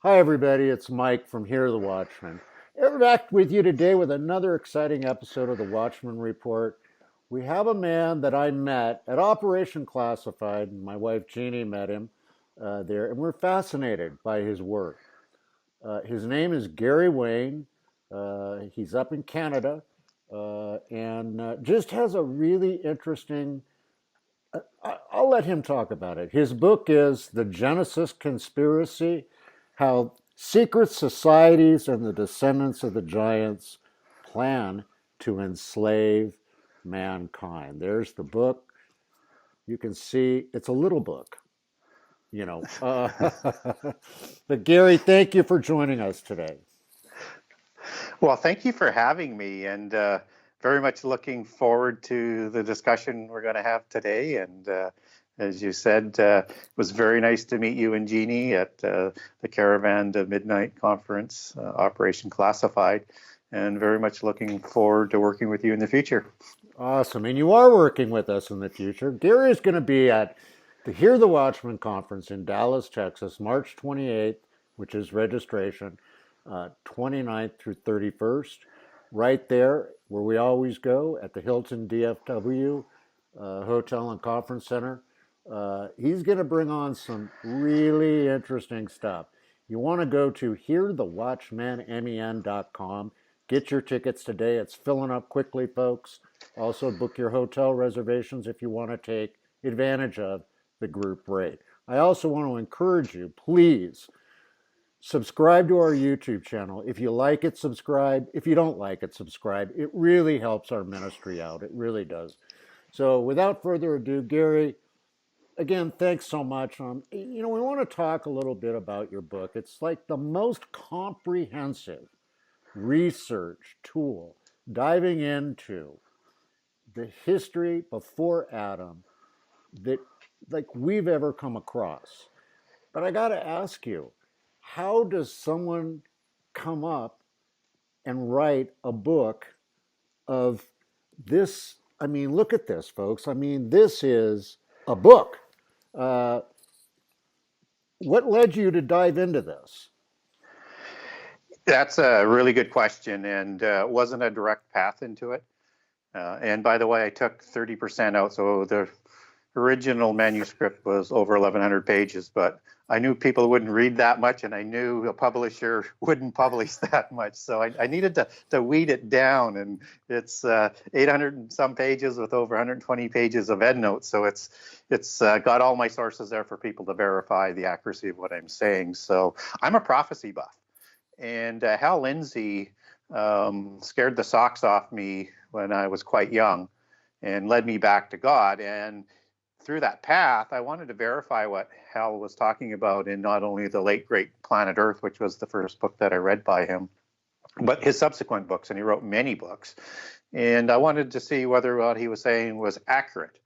Hi, everybody. It's Mike from Here the Watchmen. We're back with you today with another exciting episode of the Watchmen Report. We have a man that I met at Operation Classified. My wife Jeannie met him there, and we're fascinated by his work. His name is Gary Wayne. He's up in Canada and just has a really interesting. I'll let him talk about it. His book is The Genesis Conspiracy: How Secret Societies and the Descendants of the Giants Plan to Enslave Mankind. There's the book. You can see it's a little book, you know. But Gary, thank you for joining us today. Well, thank you for having me, and very much looking forward to the discussion we're going to have today. And as you said, it was very nice to meet you and Jeannie at the Caravan to Midnight Conference, Operation Classified, and very much looking forward to working with you in the future. Awesome. And you are working with us in the future. Gary is going to be at the Hear the Watchman conference in Dallas, Texas, March 28th, which is registration, 29th through 31st, right there where we always go at the Hilton DFW Hotel and Conference Center. He's going to bring on some really interesting stuff. You want to go to hearthewatchmenmen.com. Get your tickets today. It's filling up quickly, folks. Also, book your hotel reservations if you want to take advantage of the group rate. I also want to encourage you, please subscribe to our YouTube channel. If you like it, subscribe. If you don't like it, subscribe. It really helps our ministry out. It really does. So, without further ado, Gary, again, thanks so much. We want to talk a little bit about your book. It's like the most comprehensive research tool diving into the history before Adam that like we've ever come across. But I got to ask you, how does someone come up and write a book of this? I mean, look at this, folks. I mean, this is a book. Uh, what led you to dive into this? That's a really good question, and it wasn't a direct path into it. And by the way, I took 30% out, so the original manuscript was over 1,100 pages, but I knew people wouldn't read that much, and I knew a publisher wouldn't publish that much. So I needed to weed it down, and it's 800 and some pages with over 120 pages of endnotes. So it's got all my sources there for people to verify the accuracy of what I'm saying. So I'm a prophecy buff, and Hal Lindsey scared the socks off me when I was quite young and led me back to God. And through that path, I wanted to verify what Hal was talking about in not only the late great Planet Earth, which was the first book that I read by him, but his subsequent books, and he wrote many books. And I wanted to see whether what he was saying was accurate,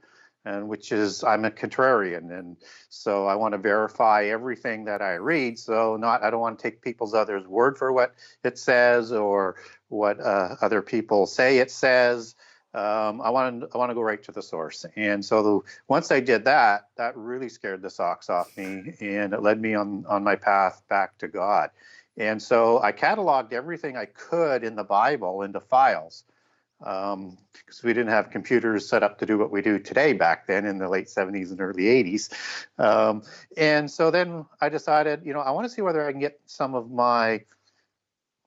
and which is, I'm a contrarian, and so I want to verify everything that I read. So I don't want to take people's others' word for what it says or what other people say it says. I want to go right to the source. And so once I did that, that really scared the socks off me, and it led me on my path back to God. And so I cataloged everything I could in the Bible into files, because we didn't have computers set up to do what we do today back then in the late 70s and early 80s. And so then I decided, I want to see whether I can get some of my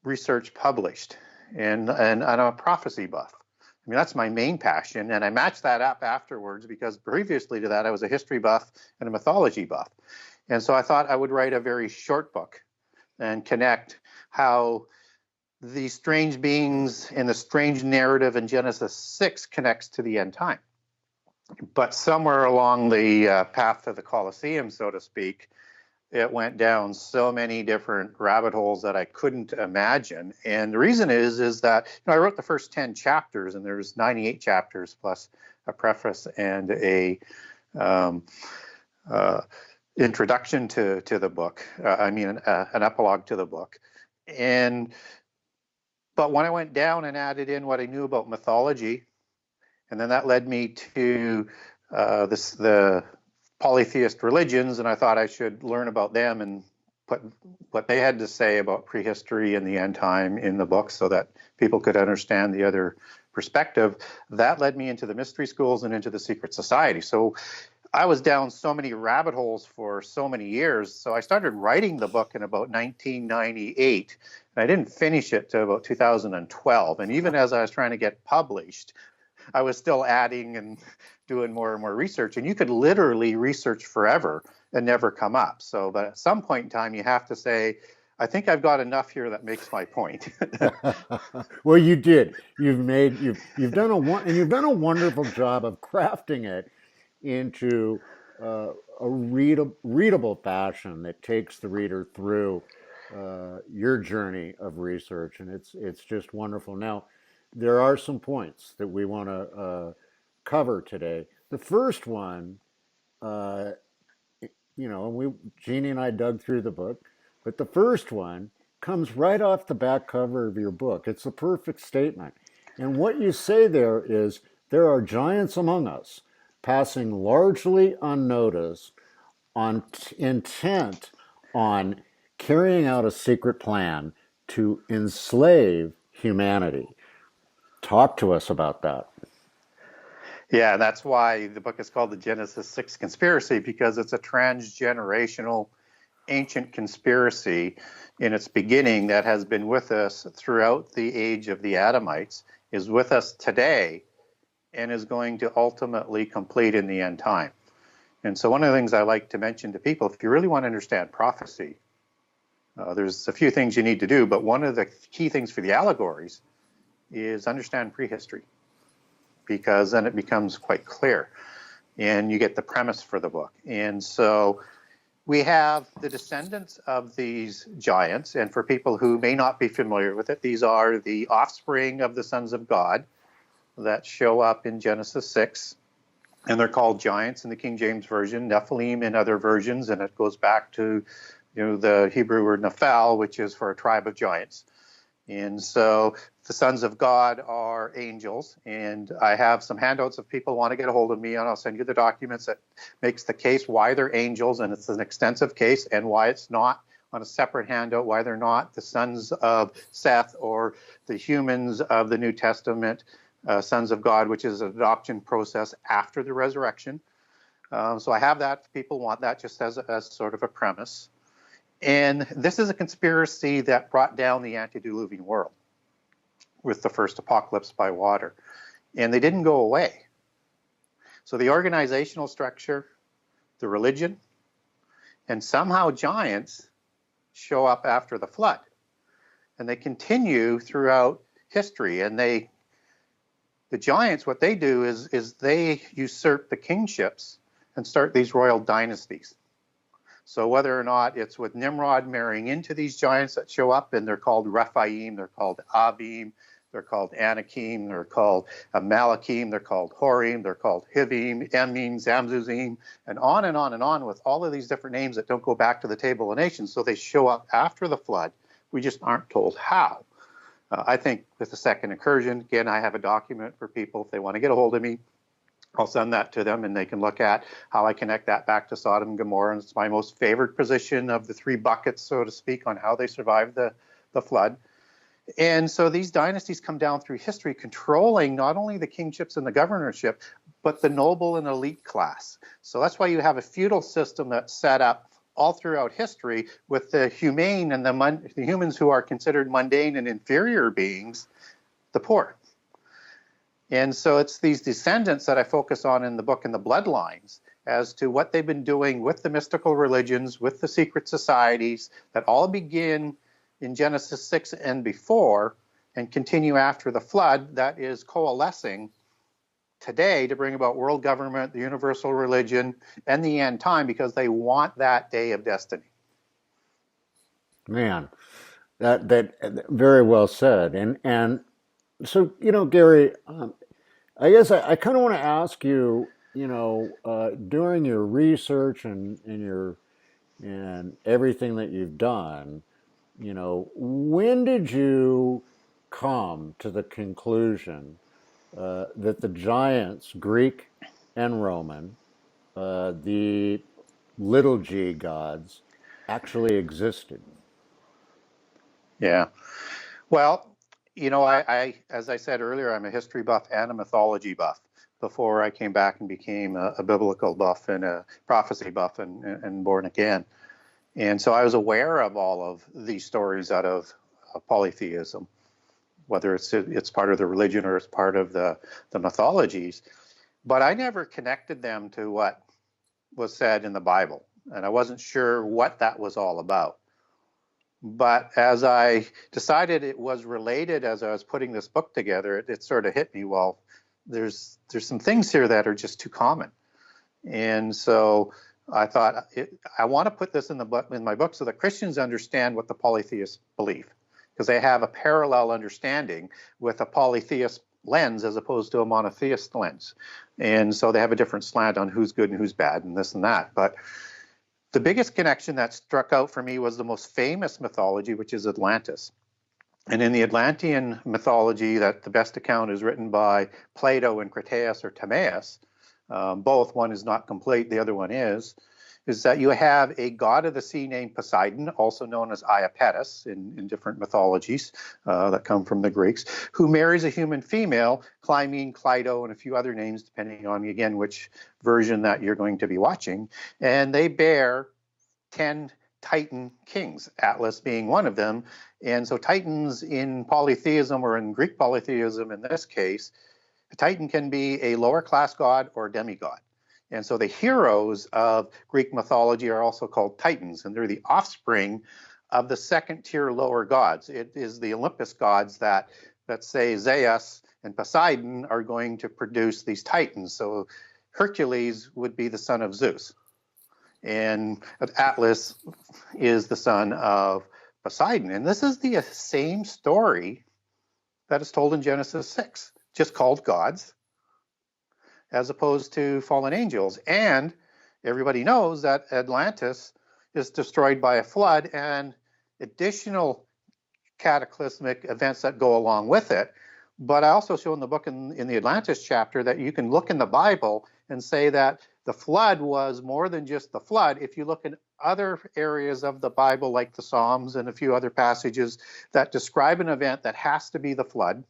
research published. And I'm a prophecy buff. I mean, that's my main passion, and I matched that up afterwards because previously to that, I was a history buff and a mythology buff. And so I thought I would write a very short book and connect how the strange beings and the strange narrative in Genesis 6 connects to the end time. But somewhere along the path to the Colosseum, so to speak, it went down so many different rabbit holes that I couldn't imagine. And the reason is that I wrote the first 10 chapters, and there's 98 chapters plus a preface and a introduction to the book. An epilogue to the book. But when I went down and added in what I knew about mythology, and then that led me to the polytheist religions, and I thought I should learn about them and put what they had to say about prehistory and the end time in the book so that people could understand the other perspective. That led me into the mystery schools and into the secret society. So I was down so many rabbit holes for so many years. So I started writing the book in about 1998, and I didn't finish it till about 2012. And even as I was trying to get published, I was still adding and doing more and more research. And you could literally research forever and never come up. So, but at some point in time, you have to say, I think I've got enough here that makes my point. Well, you did. You've done a wonderful job of crafting it into a readable fashion that takes the reader through your journey of research, and it's just wonderful. Now, there are some points that we want to cover today. The first one, Jeannie and I dug through the book, but the first one comes right off the back cover of your book. It's a perfect statement. And what you say there is there are giants among us, passing largely unnoticed, intent on carrying out a secret plan to enslave humanity. Talk to us about that. Yeah, that's why the book is called The Genesis 6 Conspiracy, because it's a transgenerational ancient conspiracy in its beginning that has been with us throughout the age of the Adamites, is with us today, and is going to ultimately complete in the end time. And so one of the things I like to mention to people, if you really want to understand prophecy, there's a few things you need to do, but one of the key things for the allegories is understand prehistory, because then it becomes quite clear and you get the premise for the book. And so we have the descendants of these giants, and for people who may not be familiar with it, these are the offspring of the sons of God that show up in Genesis 6, and they're called giants in the King James Version, Nephilim in other versions, and it goes back to the Hebrew word Nephal, which is for a tribe of giants. And so the sons of God are angels, and I have some handouts if people want to get a hold of me, and I'll send you the documents that makes the case why they're angels, and it's an extensive case, and why it's not on a separate handout, why they're not the sons of Seth or the humans of the New Testament, sons of God, which is an adoption process after the resurrection. So I have that if people want that, just as sort of a premise. And this is a conspiracy that brought down the antediluvian world with the first apocalypse by water. And they didn't go away. So the organizational structure, the religion, and somehow giants show up after the flood. And they continue throughout history. And the giants, what they do is they usurp the kingships and start these royal dynasties. So whether or not it's with Nimrod marrying into these giants that show up, and they're called Rephaim, they're called Abim, they're called Anakim, they're called Malakim, they're called Horim, they're called Hivim, Emim, Zamzuzim, and on with all of these different names that don't go back to the Table of Nations. So they show up after the flood. We just aren't told how. I think with the second incursion, again, I have a document for people if they want to get a hold of me. I'll send that to them, and they can look at how I connect that back to Sodom and Gomorrah. And it's my most favored position of the three buckets, so to speak, on how they survived the flood. And so these dynasties come down through history, controlling not only the kingships and the governorship, but the noble and elite class. So that's why you have a feudal system that's set up all throughout history with the humane and the humans who are considered mundane and inferior beings, the poor. And so it's these descendants that I focus on in the book and the bloodlines as to what they've been doing with the mystical religions, with the secret societies that all begin in Genesis 6 and before and continue after the flood, that is coalescing today to bring about world government, the universal religion, and the end time, because they want that day of destiny. Man, that very well said. And so, Gary, I guess I kind of want to ask you, during your research and everything that you've done, when did you come to the conclusion that the giants, Greek and Roman, the little g gods, actually existed. Yeah. Well, as I said earlier, I'm a history buff and a mythology buff before I came back and became a biblical buff and a prophecy buff and born again. And so I was aware of all of these stories out of polytheism, whether it's part of the religion or it's part of the mythologies. But I never connected them to what was said in the Bible. And I wasn't sure what that was all about. But as I decided it was related as I was putting this book together, it sort of hit me, well, there's some things here that are just too common. And so I thought, I want to put this in my book so that Christians understand what the polytheists believe, because they have a parallel understanding with a polytheist lens as opposed to a monotheist lens. And so they have a different slant on who's good and who's bad and this and that. But the biggest connection that struck out for me was the most famous mythology, which is Atlantis. And in the Atlantean mythology, that the best account is written by Plato and Critias or Timaeus, both, one is not complete, the other one is that you have a god of the sea named Poseidon, also known as Iapetus in different mythologies that come from the Greeks, who marries a human female, Clymene, Clyto, and a few other names, depending on, again, which version that you're going to be watching. And they bear 10 Titan kings, Atlas being one of them. And so Titans in polytheism, or in Greek polytheism in this case, a Titan can be a lower class god or a demigod. And so the heroes of Greek mythology are also called Titans, and they're the offspring of the second tier lower gods. It is the Olympus gods that, let's say, Zeus and Poseidon are going to produce these Titans. So Hercules would be the son of Zeus, and Atlas is the son of Poseidon. And this is the same story that is told in Genesis 6, just called gods, as opposed to fallen angels. And everybody knows that Atlantis is destroyed by a flood and additional cataclysmic events that go along with it. But I also show in the book, in the Atlantis chapter, that you can look in the Bible and say that the flood was more than just the flood. If you look in other areas of the Bible, like the Psalms and a few other passages that describe an event that has to be the flood,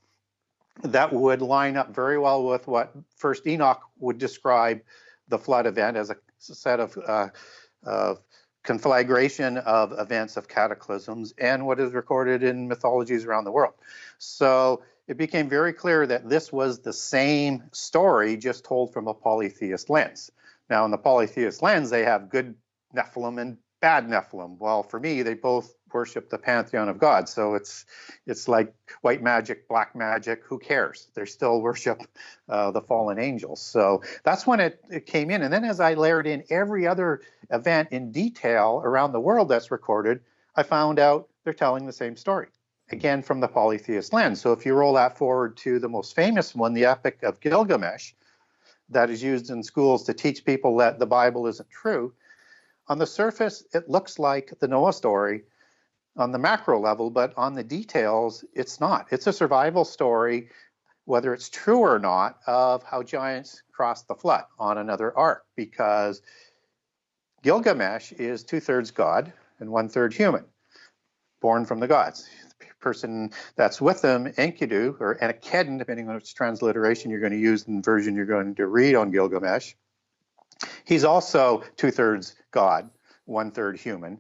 that would line up very well with what First Enoch would describe the flood event as, a set of conflagration of events, of cataclysms, and what is recorded in mythologies around the world. So it became very clear that this was the same story, just told from a polytheist lens. Now, in the polytheist lens, they have good Nephilim and bad Nephilim. Well, for me, they both worship the pantheon of gods. So it's like white magic, black magic, who cares? They still worship the fallen angels. So that's when it came in. And then as I layered in every other event in detail around the world that's recorded, I found out they're telling the same story, again, from the polytheist lens. So if you roll that forward to the most famous one, the Epic of Gilgamesh, that is used in schools to teach people that the Bible isn't true, on the surface, it looks like the Noah story on the macro level, but on the details, it's not. It's a survival story, whether it's true or not, of how giants crossed the flood on another ark, because Gilgamesh is 2/3 God and 1/3 human, born from the gods. The person that's with him, Enkidu, or Enkidu, depending on which transliteration you're going to use and version you're going to read on Gilgamesh, he's also 2/3 God, 1/3 human.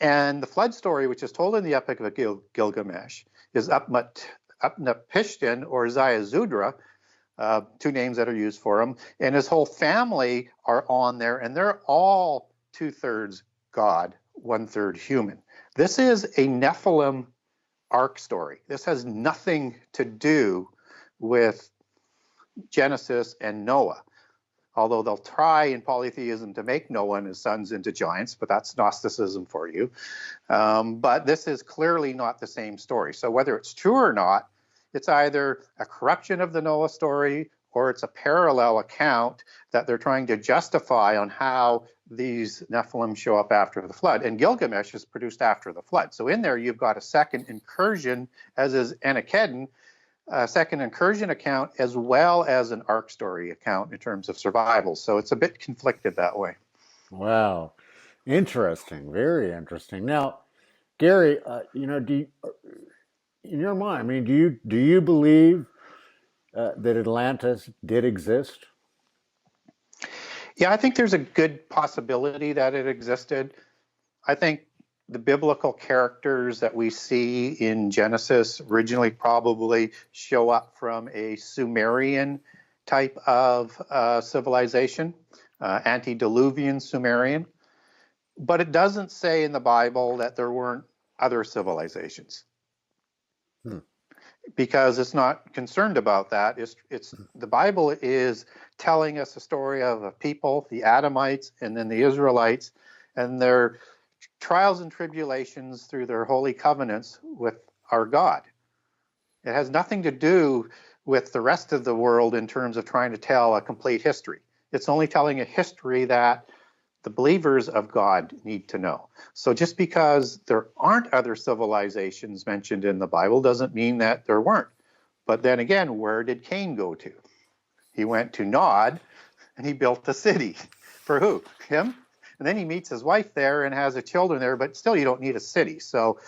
And the flood story, which is told in the Epic of Gilgamesh, is Utnapishtim or Ziusudra, two names that are used for him, and his whole family are on there, and they're all 2/3 God, 1/3 human. This is a Nephilim ark story. This has nothing to do with Genesis and Noah. Although they'll try in polytheism to make Noah and his sons into giants, but that's Gnosticism for you. But this is clearly not the same story. So whether it's true or not, it's either a corruption of the Noah story or it's a parallel account that they're trying to justify on how these Nephilim show up after the flood. And Gilgamesh is produced after the flood. So in there, you've got a second incursion, as is Enkidu, a second incursion account, as well as an ark story account in terms of survival. So it's a bit conflicted that way. Wow. Interesting, very interesting. Now, Gary, in your mind, I mean, do you believe that Atlantis did exist? Yeah, I think there's a good possibility that it existed. I think the biblical characters that we see in Genesis originally probably show up from a Sumerian type of civilization, antediluvian Sumerian. But it doesn't say in the Bible that there weren't other civilizations, Hmm. because it's not concerned about that. It's the Bible is telling us a story of a people, the Adamites, and then the Israelites, and their trials and tribulations through their holy covenants with our God. It has nothing to do with the rest of the world in terms of trying to tell a complete history. It's only telling a history that the believers of God need to know. So just because there aren't other civilizations mentioned in the Bible doesn't mean that there weren't. But then again, where did Cain go to? He went to Nod and he built a city. For who? Him? And then he meets his wife there and has a children there, but still you don't need a city. So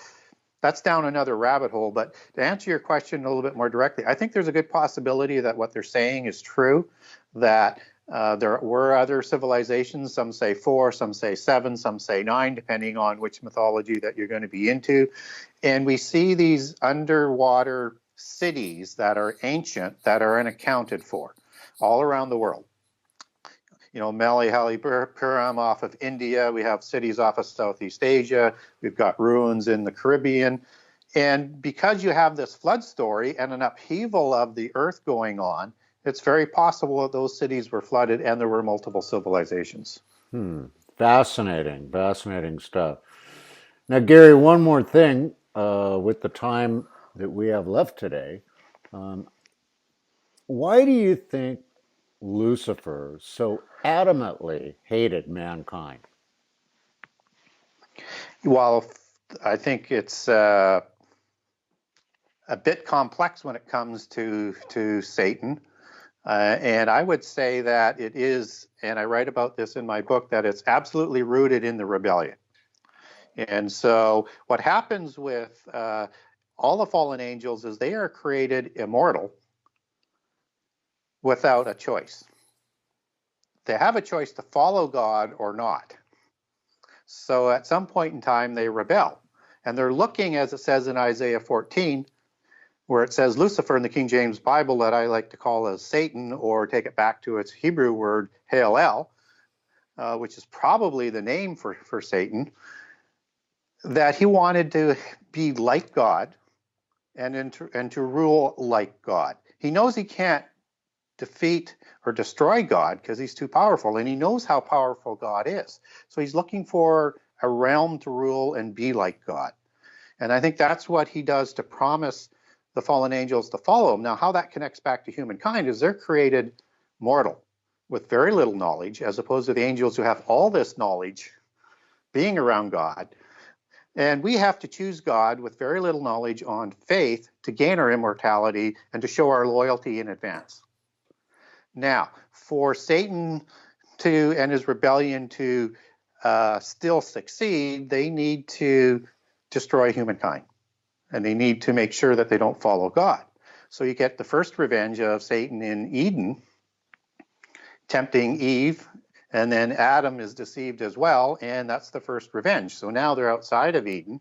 that's down another rabbit hole. But to answer your question a little bit more directly, I think there's a good possibility that what they're saying is true, that there were other civilizations. Some say 4, some say 7, some say 9, depending on which mythology that you're going to be into. And we see these underwater cities that are ancient, that are unaccounted for all around the world. You know, Malihallipuram off of India. We have cities off of Southeast Asia. We've got ruins in the Caribbean. And because you have this flood story and an upheaval of the earth going on, it's very possible that those cities were flooded and there were multiple civilizations. Fascinating, fascinating stuff. Now, Gary, one more thing with the time that we have left today. Um, why do you think Lucifer so adamantly hated mankind? Well, I think it's a bit complex when it comes to Satan. And I would say that it is, and I write about this in my book, that it's absolutely rooted in the rebellion. And so what happens with all the fallen angels is they are created immortal without a choice. They have a choice to follow God or not. So at some point in time, they rebel. And they're looking, as it says in Isaiah 14, where it says Lucifer in the King James Bible, that I like to call as Satan, or take it back to its Hebrew word, Halel, which is probably the name for Satan, that he wanted to be like God and to rule like God. He knows he can't defeat or destroy God because he's too powerful, and he knows how powerful God is. So he's looking for a realm to rule and be like God. And I think that's what he does to promise the fallen angels to follow him. Now, how that connects back to humankind is they're created mortal with very little knowledge, as opposed to the angels who have all this knowledge being around God. And we have to choose God with very little knowledge on faith to gain our immortality and to show our loyalty in advance. Now, for Satan and his rebellion to still succeed, they need to destroy humankind. And they need to make sure that they don't follow God. So you get the first revenge of Satan in Eden, tempting Eve, and then Adam is deceived as well, and that's the first revenge. So now they're outside of Eden.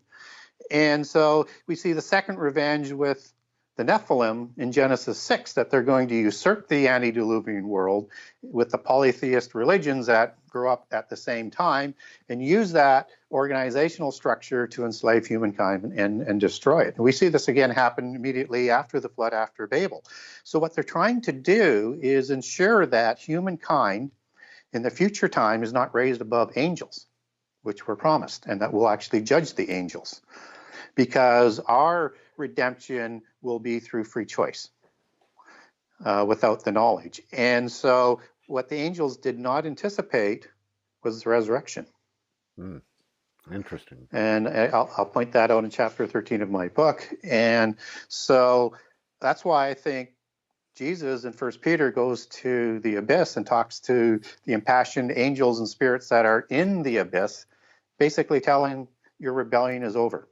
And so we see the second revenge with the Nephilim in Genesis 6, that they're going to usurp the antediluvian world with the polytheist religions that grew up at the same time, and use that organizational structure to enslave humankind and destroy it. And we see this again happen immediately after the flood, after Babel. So what they're trying to do is ensure that humankind in the future time is not raised above angels, which were promised, and that will actually judge the angels, because our redemption will be through free choice without the knowledge. And so what the angels did not anticipate was the resurrection. Interesting. And I'll point that out in chapter 13 of my book. And so that's why I think Jesus in 1 Peter goes to the abyss and talks to the impassioned angels and spirits that are in the abyss basically telling your rebellion is over.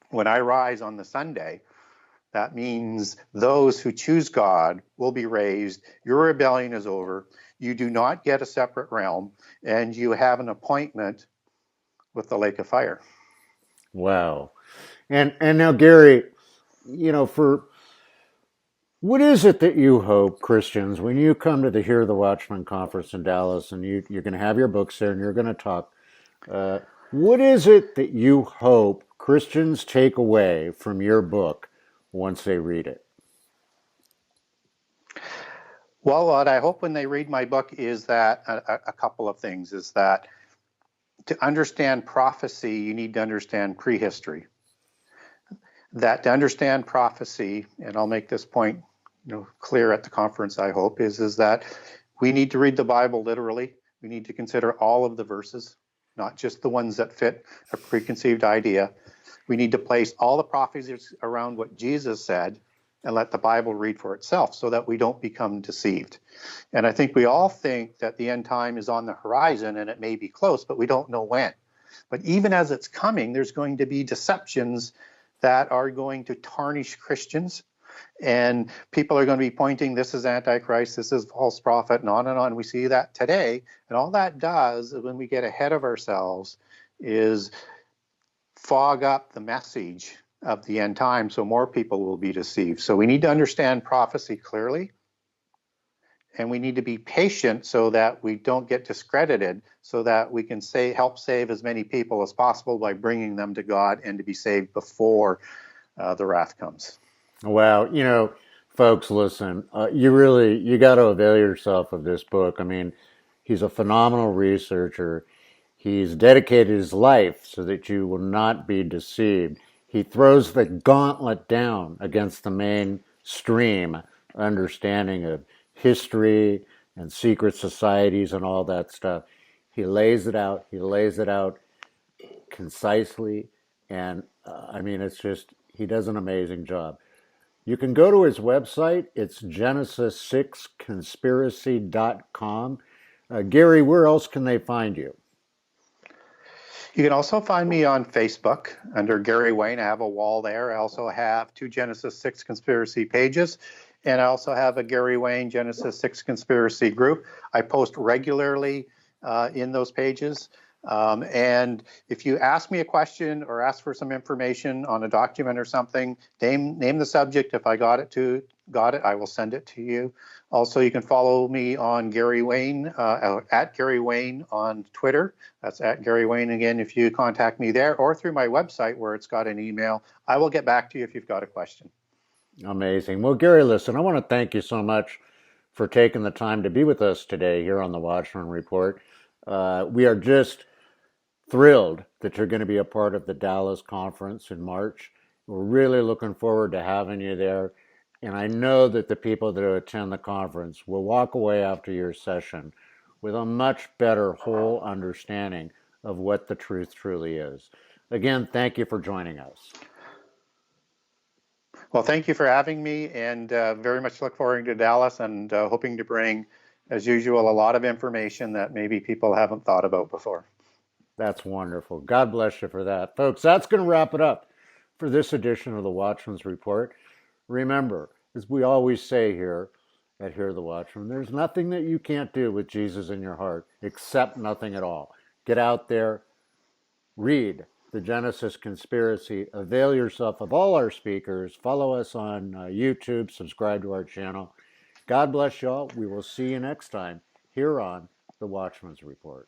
When I rise on the Sunday, that means those who choose God will be raised. Your rebellion is over. You do not get a separate realm, and you have an appointment with the lake of fire. Wow. And now, Gary, for what is it that you hope, Christians, when you come to the Hear the Watchman conference in Dallas, and you're going to have your books there and you're going to talk, what is it that you hope Christians take away from your book once they read it? Well, what I hope when they read my book is that a couple of things is that to understand prophecy, you need to understand prehistory. That to understand prophecy, and I'll make this point clear at the conference, I hope, is that we need to read the Bible literally. We need to consider all of the verses, not just the ones that fit a preconceived idea. We need to place all the prophecies around what Jesus said and let the Bible read for itself so that we don't become deceived. And I think we all think that the end time is on the horizon and it may be close, but we don't know when. But even as it's coming, there's going to be deceptions that are going to tarnish Christians. And people are going to be pointing, this is Antichrist, this is false prophet, and on and on. We see that today. And all that does, when we get ahead of ourselves, is fog up the message of the end time, so more people will be deceived. So we need to understand prophecy clearly, and we need to be patient so that we don't get discredited, so that we can help save as many people as possible by bringing them to God and to be saved before the wrath comes. Wow, folks, listen, you got to avail yourself of this book. I mean, he's a phenomenal researcher. He's dedicated his life so that you will not be deceived. He throws the gauntlet down against the mainstream understanding of history and secret societies and all that stuff. He lays it out. He lays it out concisely. And he does an amazing job. You can go to his website. It's genesis6conspiracy.com. Gary, where else can they find you? You can also find me on Facebook under Gary Wayne. I have a wall there. I also have 2 Genesis 6 conspiracy pages, and I also have a Gary Wayne Genesis 6 conspiracy group. I post regularly in those pages. And if you ask me a question or ask for some information on a document or something, name the subject. If I got it, I will send it to you. Also, you can follow me on Gary Wayne, at Gary Wayne on Twitter. That's at Gary Wayne again. If you contact me there or through my website where it's got an email, I will get back to you if you've got a question. Amazing. Well, Gary, listen, I want to thank you so much for taking the time to be with us today here on the Watchman Report. We are just thrilled that you're going to be a part of the Dallas conference in March. We're really looking forward to having you there. And I know that the people that attend the conference will walk away after your session with a much better whole understanding of what the truth truly is. Again, thank you for joining us. Well, thank you for having me, and very much look forward to Dallas, and hoping to bring, as usual, a lot of information that maybe people haven't thought about before. That's wonderful. God bless you for that. Folks, that's going to wrap it up for this edition of the Watchman's Report. Remember, as we always say here at Hear the Watchman, there's nothing that you can't do with Jesus in your heart, except nothing at all. Get out there, read the Genesis Conspiracy, avail yourself of all our speakers, follow us on YouTube, subscribe to our channel. God bless y'all. We will see you next time here on the Watchman's Report.